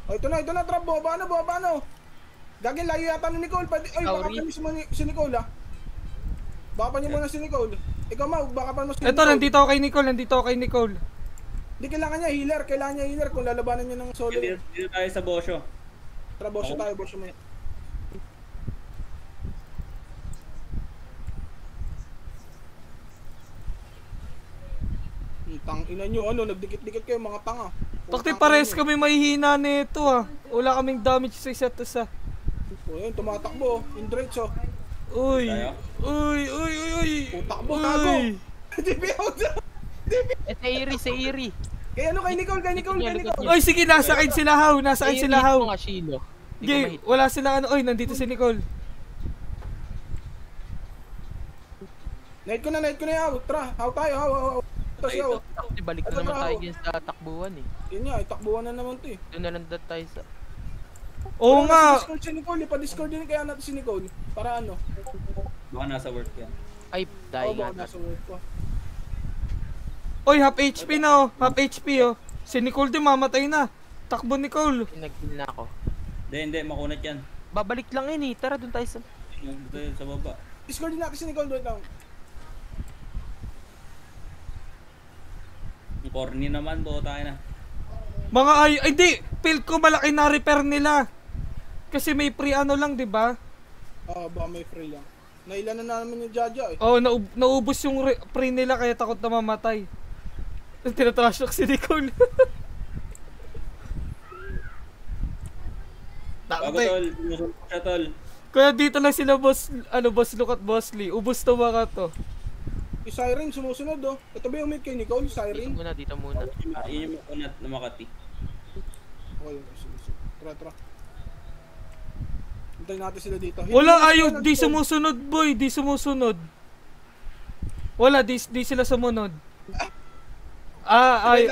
Oh, ito na, trap. Baba na. Gagin, layo yata ni Nicole. Ay, baka pa mismo si Nicole, ah. Baka pa niyo muna si Nicole. Ikaw, Mau, baka pa mo si Nicole. Ito, nandito ako kay Nicole. Hindi, kailangan niya healer. Kung lalabanan niya ng solo. Dito tayo sa Bosyo. Tara, Bosyo tayo, Bosyo mo. Tang-ina nyo, nagdikit-dikit kayo, mga tanga. Takti, pares kami mahihina nito, ah. Wala kaming damage sa isa't isa. O yun, tumatakbo, in diretso. Uy. Takbo, tago. DP out na. Sa Iri. Kay Nicole. Oy, sige, nasa akin sila, Haw. Mga Shilo. Okay, wala sila Oy, nandito si Nicole. Night ko na yaw. Tara, Haw tayo, Haw. Balik na naman tayo sa takbuhan eh. Yun nga, takbuhan na naman to eh. Doon na lang tayo sa... Oo nga. Discord si Nicole, pa-discord din kaya natin si Nicole. Para ano? Baka nasa work yan. Ay, dahil nga. Nasa work pa. Oy, half HP na, oh. Half HP, oh. Si Nicole din mamatay na. Takbo, Nicole. Pinag-heal na ako. Hindi, makunat yan. Babalik lang yun eh. Tara, doon tayo sa... Dito sa baba. Discord din natin si Nicole doon lang. Corny naman, buo tayo na. Mga ay di, feel ko malaki na repair nila. Kasi may free lang, 'di ba? Oo, baka may free lang. Nailan na naman yung Jaja eh. Oh, naubos yung free nila kaya takot na mamatay. Tinatrash talk si Nicole. Bago tol, sinusunod siya tol. Kaya dito lang sila boss Luke at Boss Lee. Ubos to mga to. Yung Siren sumusunod oh. Ito ba yung mid kay Nicole? Siren? Dito muna. Yun yung makunat na Makati. Okay, sige. Tara. Hintayin natin sila dito. Wala, ayaw, di sumusunod boy, di sumusunod. Wala, di sila sumunod. Ay,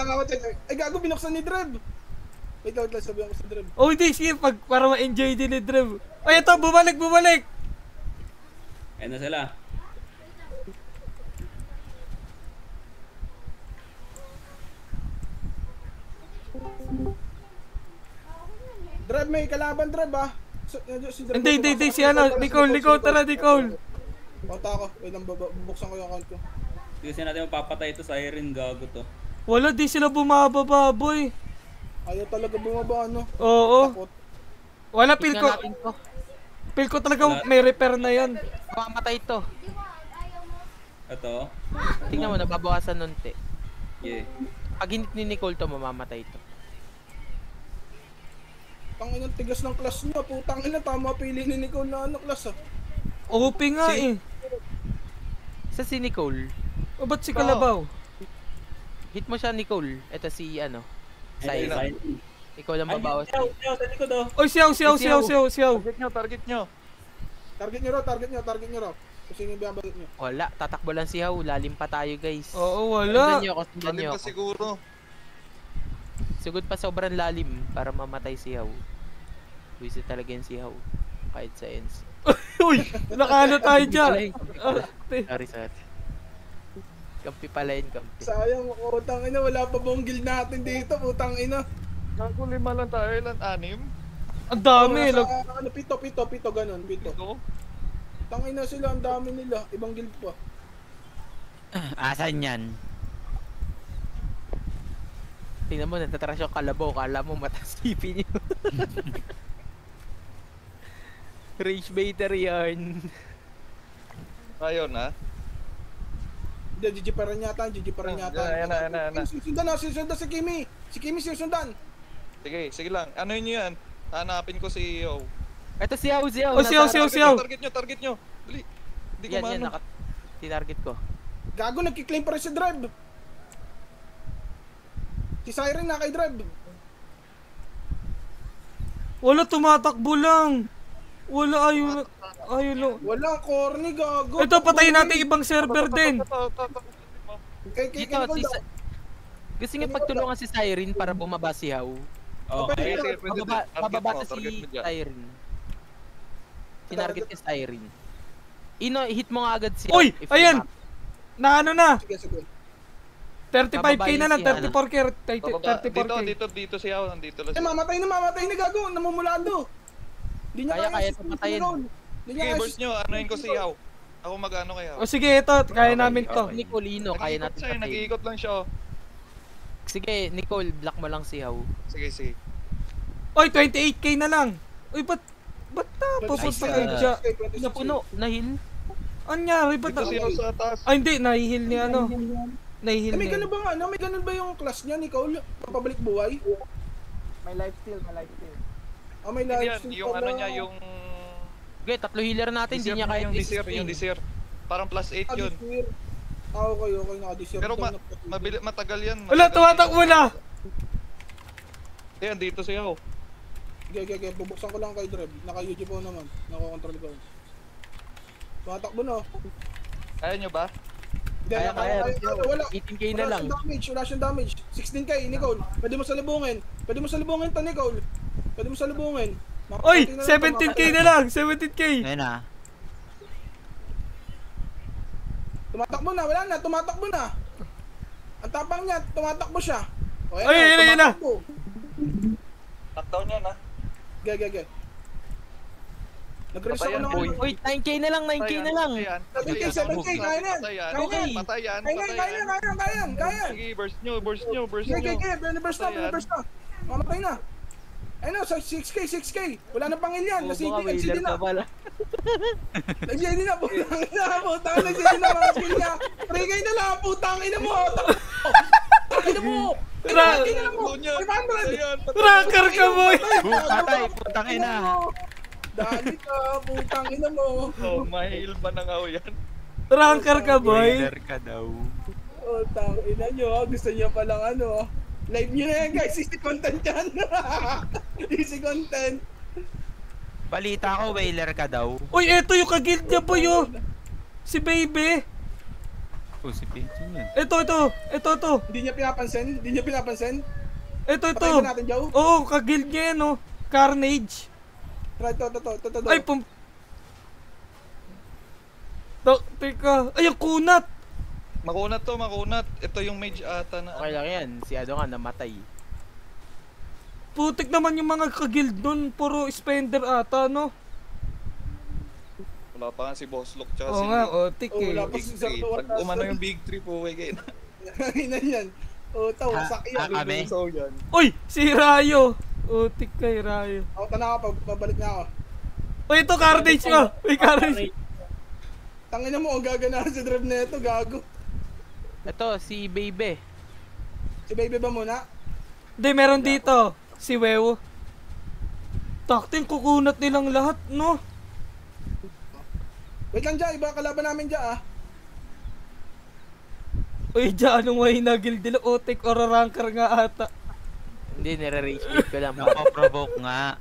gago, binuksan ni Drev. Wait lang, sabihan ko sa Drev. Oh, hindi, sige, para ma-enjoy din ni Drev. Ay, ito, bumalik! Ayun na sila. Drev, may kalaban Drev ah. Hindi, si Nicole, tara Nicole. Punta ako, wait lang, bubuksan ko yung account ko. Kasi natin mapapatay ito sa Siren, gago to. Wala, di sila bumababa boy. Ayaw talaga bumaba ano. Oo. Takot. Wala, feel ko talaga may repair na yan. Mamamatay ito. Ito? Tingnan mo, nababawasan nun te. Yeah. Pag hinit ni Nicole to, mamamatay ito. Tanginang tigas ng class niya, putang ina, tama pili ni Nicole na ano class ah. OP nga eh. Sa si Nicole. O ba't si Kalabaw? Hit mo siya Nicole. Ito si Siren. Ikaw lang babawas. Siyaw, sa likod oh. Oy, siyaw. Target nyo raw. Kasi yung binabalit nyo. Wala, tatakbo lang si Haw. Lalim pa tayo guys. Oo, wala. Sundan niyo ako. Siguro. Sugod pa sobrang lalim para mamatay si Haw. Wisit talaga yan si Haw. Kahit sa ends. Uy, nakano tayo dyan. Sorry. Kampi pala yun, kampi. Sayang, putang ina, wala pa bang guild natin dito, putang ina. Gago 5 lang tayo, ilan? 6? Ang dami. Pito, ganun, pito. Tangina sila, ang dami nila, ibang guild pa. Asan yan? Tingnan mo, natatrash yung Kalabaw. Kala mo mataas CP niyo. Rage baiter yarn. Ayun na. Hindi, GG pa rin yata. Yan na. Sisundan si Kimi. Si Kimi sisundan. Sige lang. Ano yun yan? Hanapin ko si Yo. Ito si Haw. Oh, siyaw. Target nyo. Dali. Hindi ko Yan, maano. tinarget ko. Gago, nagkiklaim pa rin si Drive. Si Siren na kay Drive. Wala, tumatakbo lang. Wala, ayaw lang. Walang corny, gago. Ito, patayin natin ibang server din. Dito, gusto nga pagtulungan si Siren para bumaba si Haw. Okay. Mababa si Siren. Tinarget si Siren. Hit mo nga agad si Haw. Uy, ayan! Na ano na? Sige. 35k na lang, Bababae si 34k, Bababa. 34k. Dito si Yaw. Nandito lang siya. Mamatay na gago, namumulado. Hindi niya Kaya assist ito yung patayin. Nicole. Hindi niya Sige, assist. burst nyo. Anuhin ko si Yaw. Ako mag-ano kay Yaw. O sige, ito, kaya namin to. Nicolino, kaya Nag-iikot natin siya. patayin. Nag-iikot lang siya. Sige, Nicole, block mo lang si How. Sige. Oy, 28k na lang. Uy, ba't na pupunta kayo dyan? Napuno, nahil. Anyari, ba't Dito si Yaw sa taas. Ay, hindi, nahihil ni ano. Nahihil May niya. ganun ba nga, ano? May ganun ba yung class niya, Nicole? Papabalik buhay? May lifesteal, may lifesteal. Ah, may Yan, live stream yung ano pala. niya, yung... Okay, 3 healer natin, hindi niya kaya yung desir. Parang plus 8 Ah, yun. disappear. Ah, okay, naka-disappear. Pero matagal yan. Wala, tumatakbo na. Yan, dito si Yaw. Okay, bubuksan ko lang kay Drev. Naka-YouTube po naman. Naka-control ko. Tumatakbo na. Kaya nyo ba? Hindi, Kaya, wala. 18k na lang. Wala siyang damage. 16k, Nicole. Pwede mo salubungin to, Nicole. Pwede mo salubungin. Oy, 17k na lang, 17k. Ngayon na. Tumatakbo na, wala na, tumatakbo na. Ang tapang niya, tumatakbo siya. O, Ay, yun na. Knockdown yan, ha? Gage. Nag-release ako Patayan, ng boy. Uy, 9k na lang, 9k na lang. 7K, 7K, kaya na yan. Patayan. Kaya. Sige, burst nyo. Gage, burst na. Mamatay na. Ayun na, 6K. Wala na pangil yan. NCD na. NCD na, putang ina, mga skill niya. 3K na lang, putang ina mo. Tangina mo. Tangina mo. 500. Tracker ka, boy. Patay, putang ina. Dali ka, putang ina mo. Oh, mahil ba ng aw yan? Ranker ka, boy. Wailer ka daw. Oh, tang ina nyo. Gusto niya palang ano. Live nyo na yan, guys. Easy content yan. Easy content. Balita ko, wailer ka daw. Uy, eto yung kagild niya, boy, oh. Si Baby. Oh, si Pinchin yan. Ito. Hindi niya pinapansin. Ito. Patayin ba natin, Joe? Oo, kagild niya yan, oh. Carnage. Try to. Ay, teka. Ay, ang kunat. Makunat. Ito yung mage ata na. Okay lang yan, si ano nga namatay. Putik naman yung mga kagild nun. Puro spender ata, no? Wala pa nga si Boss Lock tsaka Oo si nga, otik Oh, eh. wala pa Big si 3. Zardo. Pag umano yung Big 3 po, kayo na. Ina yan. Oh, wasak yan. kami? So yan. Uy, si Rayo. Otik kay Rayo. Ako, tana ka, pabalik na ako. Uy, ito Carnage mo. Uy, Carnage. Tangina mo, ang gaganahan si Drev na ito, gago. Ito, si Baby. Si Baby ba muna? Hindi, meron dito. Si Wewo. Takting kukunat nilang lahat, no? Wait lang dyan, iba kalaban namin dyan ah. Uy, dyan, anong way na guild nila? Otik or ranker nga ata. Hindi, nire-rage quit ko lang. Nakaprovoke nga.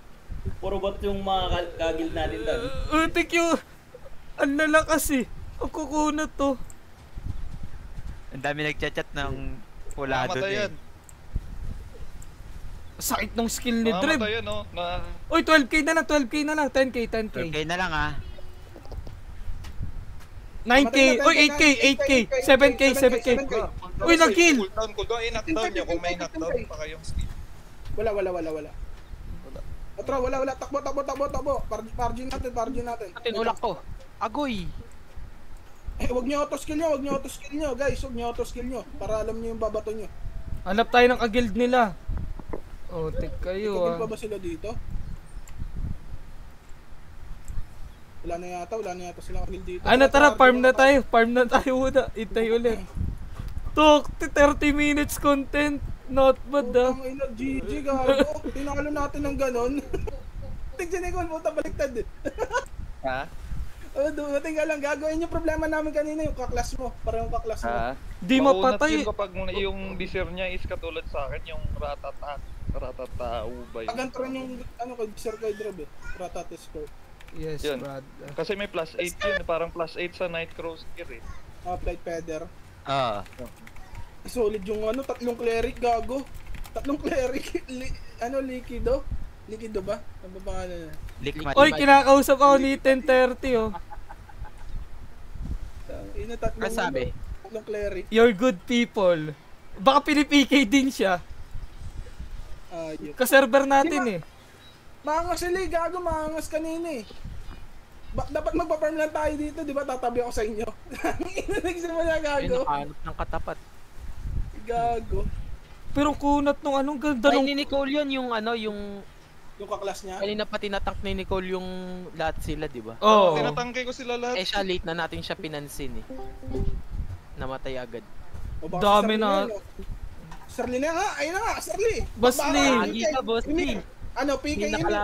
Puro bot yung mga kagil natin doon. Otik yung... Ang lalakas eh. Ang kukunat to. Ang dami nagchat-chat ng pula doon Mamatay eh. yan. Sakit ng skill ni Drev. Mamatay yan, no? Na... Uy, 12k na lang. 10k. 12k na lang ah. 9k. Uy, 8k. 7k. Uy, nag-kill. Cooldown. I-knockdown nyo kung may knockdown pa kayong skill. Wala. Atro, wala. Takbo. Pargin natin. Tinulak ko. Agoy! Wag niyo auto-skill nyo, guys. Wag niyo auto-skill nyo. Para alam niyo yung babato nyo. Hanap tayo ng kagild nila. Otik kayo Tigil ah. pa ba sila dito? Wala na yata sila kagil dito. Ano, tara, farm na tayo muna. Itay ulit. Tok, 30 minutes content. Not bad ah. Ang ina, GG, gago. Tinalo natin ng ganon. Tignan niyo kung puta baliktad eh. Ha? Dumating ka lang, gagawin yung problema namin kanina, yung kaklas mo. Parang yung kaklas mo. Di Maunat mapatay. yun kapag yung desir niya is katulad sa akin, yung ratatao ba yun? Paganto rin yung, kay Sir kay Drev eh. Ratatis ko. Yes, Yun. brad. Kasi may plus 8 yun, parang plus 8 sa Nightcrawler eh. Flight Feather. Ah. Solid yung tatlong cleric, gago. Tatlong cleric, Liquido? Liquido ba? Ano ba pangalan na? Likmat. Oy, kinakausap ako ni 1030 oh. Tatlong Ano sabi? Tatlong cleric. You're good people. Baka pinipikay din siya. Ayun. Ka-server natin eh. Maangas sila, gago, maangas kanina eh. Dapat magpa-farm lang tayo dito, di ba? Tatabi ako sa inyo. Nagsimula, Ayun, gago. nakahanap ng katapat. Gago. Pero kunat nung anong ganda Ay, nung... ni Nicole yun, yung ano, yung... Yung kaklas niya. Kanina pa tinatank ni Nicole yung lahat sila, di ba? Oo. Tinatangke ko sila lahat. Eh siya, late na natin siya pinansin eh. Namatay agad. O baka Dami si Sarli na. yan, no? Sarli na nga, ayun na nga, Sarli. Basli. Baka- Lagi ka, boss. Ano, PK Hindi yun. nakala...